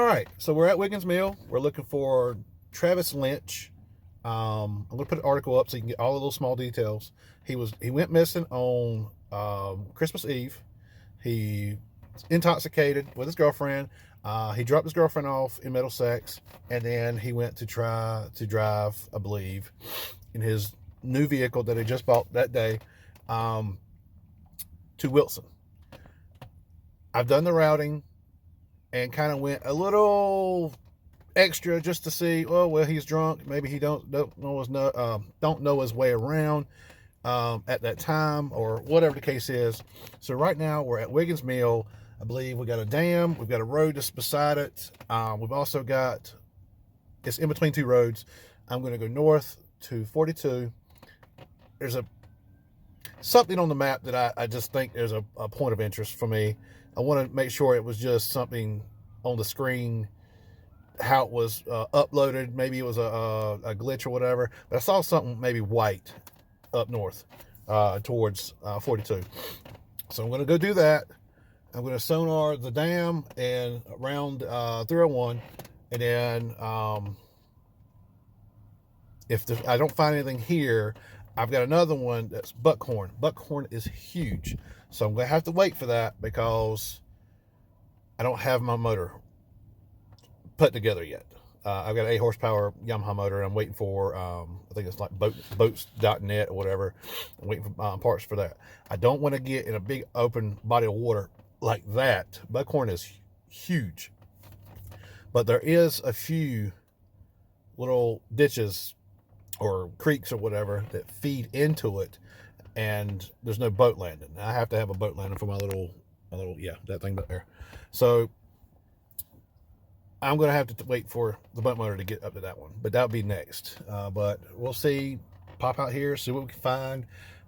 All right, so we're at Wiggins Mill. We're looking for Travis Lynch. I'm gonna put an article up so you can get all the little small details. He went missing on Christmas Eve. He was intoxicated with his girlfriend. He dropped his girlfriend off in Middlesex, and then he went to try to drive, I believe, in his new vehicle that he just bought that day, to Wilson. I've done the routing and kind of went a little extra just to see. Oh well, he's drunk. Maybe he don't know his way around at that time, or whatever the case is. So right now we're at Wiggins Mill. I believe we got a dam. We've got a road just beside it. We've also got, it's in between two roads. I'm going to go north to 42. There's something on the map that I just think there's a point of interest for me. I want to make sure it was just something on the screen, how it was uploaded. Maybe it was a glitch or whatever. But I saw something maybe white up north towards 42. So I'm going to go do that. I'm going to sonar the dam and around 301. And then if I don't find anything here, I've got another one that's buckhorn. Buckhorn is huge. So I'm going to have to wait for that because I don't have my motor put together yet. I've got an 8 horsepower Yamaha motor. I'm waiting for, I think it's like boats.net or whatever. I'm waiting for parts for that. I don't want to get in a big open body of water like that. Buckhorn is huge. But there is a few little ditches or creeks or whatever that feed into it, and there's no boat landing. I have to have a boat landing for my little that thing back there. So I'm going to have to wait for the boat motor to get up to that one, but that'll be next. But we'll see. Pop out here, see what we can find.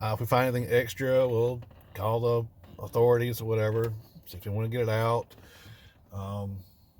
If we find anything extra, we'll call the authorities or whatever, see if they want to get it out.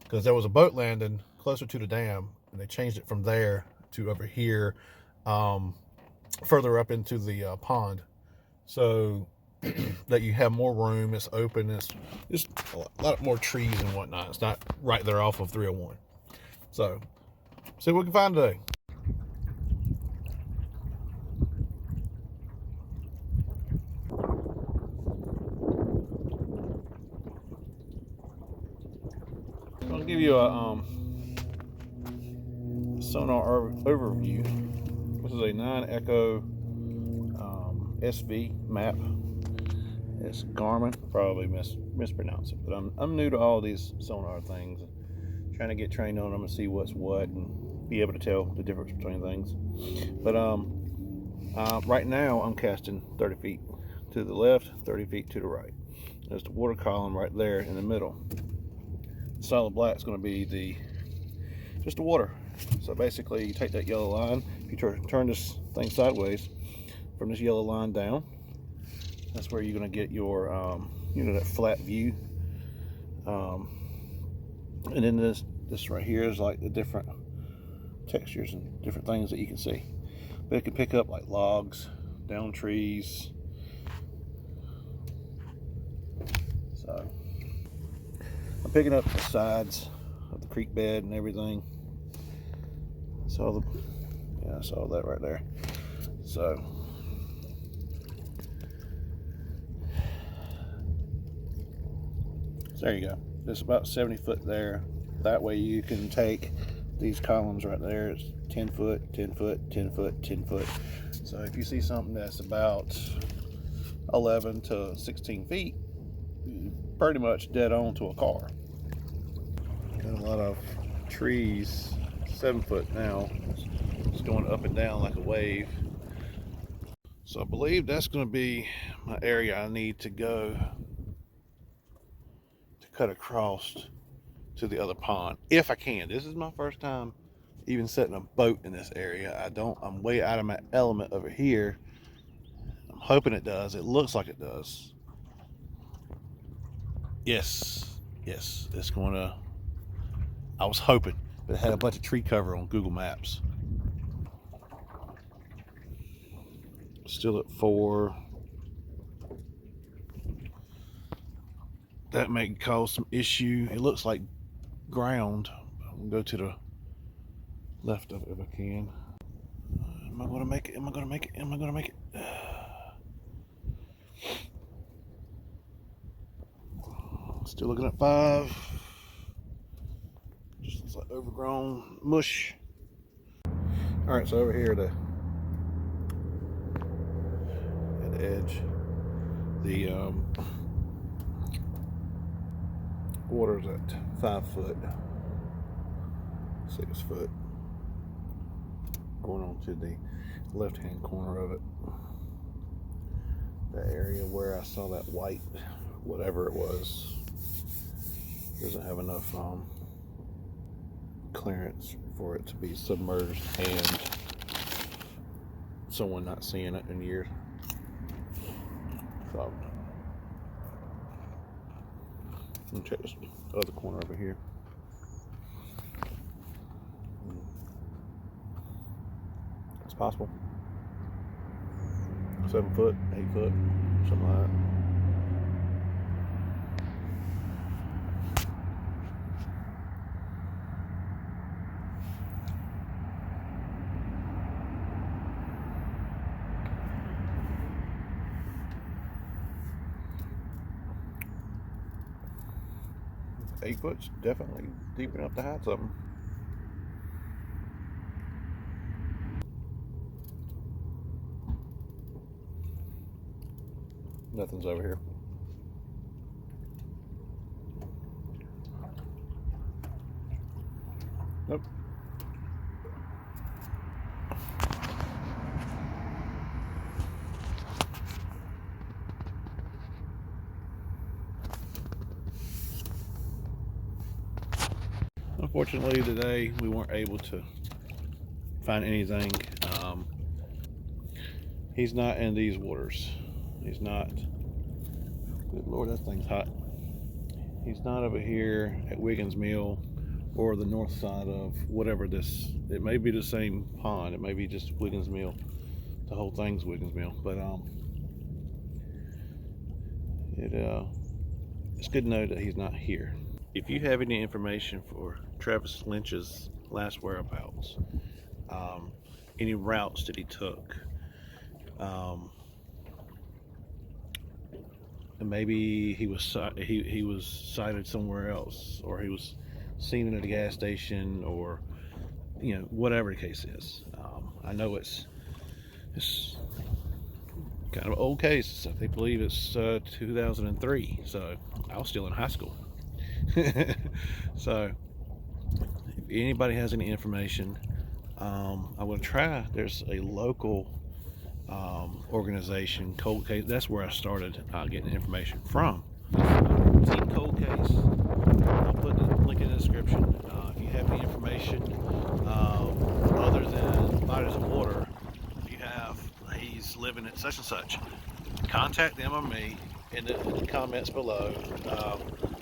Because there was a boat landing closer to the dam, and they changed it from there to over here, further up into the pond, so that you have more room. It's open. It's just a lot more trees and whatnot. It's not right there off of 301. So see what we can find today. I'll give you a Sonar overview. This is a 9 Echo SV map. It's Garmin. Probably mispronounce it, but I'm new to all these sonar things. Trying to get trained on them and see what's what and be able to tell the difference between things. But right now I'm casting 30 feet to the left, 30 feet to the right. There's the water column right there in the middle. The solid black is going to be just the water. So basically you take that yellow line, if you turn this thing sideways from this yellow line down, that's where you're going to get your that flat view. And then this right here is like the different textures and different things that you can see. But it can pick up like logs, down trees. So I'm picking up the sides of the creek bed and everything. I saw that right there. So there you go. It's about 70 foot there. That way you can take these columns right there. It's 10 foot, 10 foot, 10 foot, 10 foot. So if you see something that's about 11 to 16 feet, pretty much dead on to a car. Got a lot of trees, 7 foot now. It's going up and down like a wave. So I believe that's going to be my area I need to go to cut across to the other pond, if I can. This is my first time even setting a boat in this area. I'm way out of my element over here. I'm hoping it does. It looks like it does. Yes, it's going to. I was hoping, but it had a bunch of tree cover on Google Maps. Still at 4. That may cause some issue. It looks like ground. I'll go to the left of it if I can. Am I gonna make it? Am I gonna make it? Am I gonna make it? Still looking at 5. Just looks like overgrown mush. All right, so over here at the edge, the water's at 5 foot, 6 foot, going on to the left-hand corner of it. The area where I saw that white, whatever it was, doesn't have enough clearance for it to be submerged and someone not seeing it in years. So let me check this other corner over here. It's possible. 7 foot, 8 foot, something like that. Eight foot's definitely deep enough to hide something. Nothing's over here. Nope. Unfortunately, today we weren't able to find anything. He's not in these waters. He's not. Good Lord, that thing's hot. He's not over here at Wiggins Mill or the north side of whatever this. It may be the same pond. It may be just Wiggins Mill. The whole thing's Wiggins Mill. But it's good to know that he's not here. If you have any information for Travis Lynch's last whereabouts, any routes that he took, and maybe he was sighted somewhere else, or he was seen at a gas station, or whatever the case is. I know it's kind of an old case. I believe it's 2003, so I was still in high school. So if anybody has any information, I'm going to try. There's a local organization, Cold Case. That's where I started getting information from. Team Cold Case. I'll put the link in the description. If you have any information other than bodies of water, if you have, he's living at such and such, contact them or me in the comments below.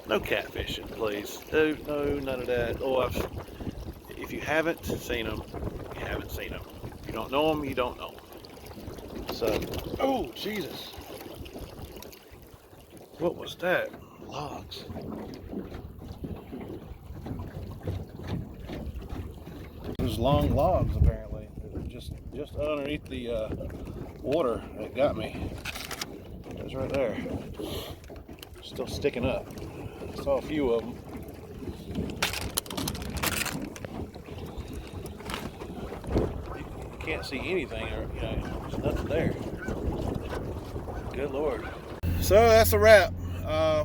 No catfishing, please. No, none of that. Oh, if you haven't seen them, you haven't seen them. If you don't know them, you don't know them. So, oh, Jesus. What was that? Logs. There's long logs, apparently. Just underneath the water that got me. It's right there. Still sticking up. I saw a few of them. You can't see anything, or there's nothing there. Good Lord. So that's a wrap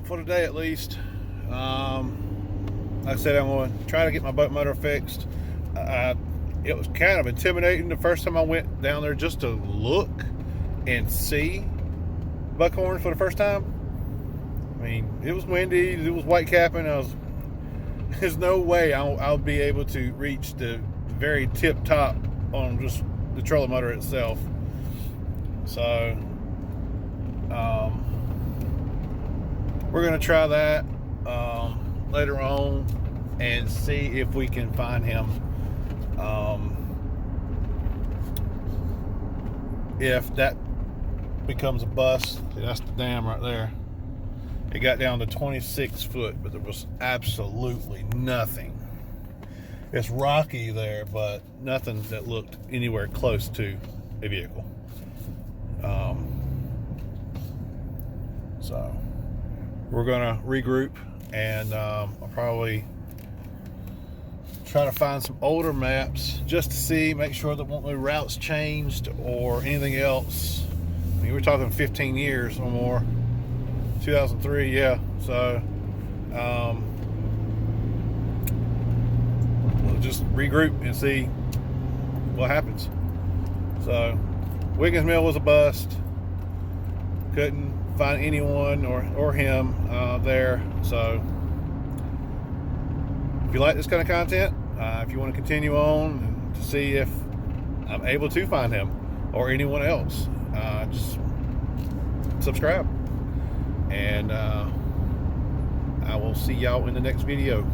for today, at least. Like I said, I'm going to try to get my boat motor fixed. It was kind of intimidating the first time I went down there just to look and see buckhorns for the first time. I mean, it was windy, it was white capping. There's no way I'll be able to reach the very tip top on just the trolling motor itself. So we're gonna try that later on and see if we can find him. If that becomes a bust, that's the dam right there. It got down to 26 foot, but there was absolutely nothing. It's rocky there, but nothing that looked anywhere close to a vehicle. So we're gonna regroup, and I'll probably try to find some older maps just to see, make sure that won't no routes changed or anything else. I mean, we're talking 15 years or more. 2003, yeah. So we'll just regroup and see what happens. So Wiggins Mill was a bust. Couldn't find anyone or him there. So if you like this kind of content, if you want to continue on to see if I'm able to find him or anyone else, just subscribe. And I will see y'all in the next video.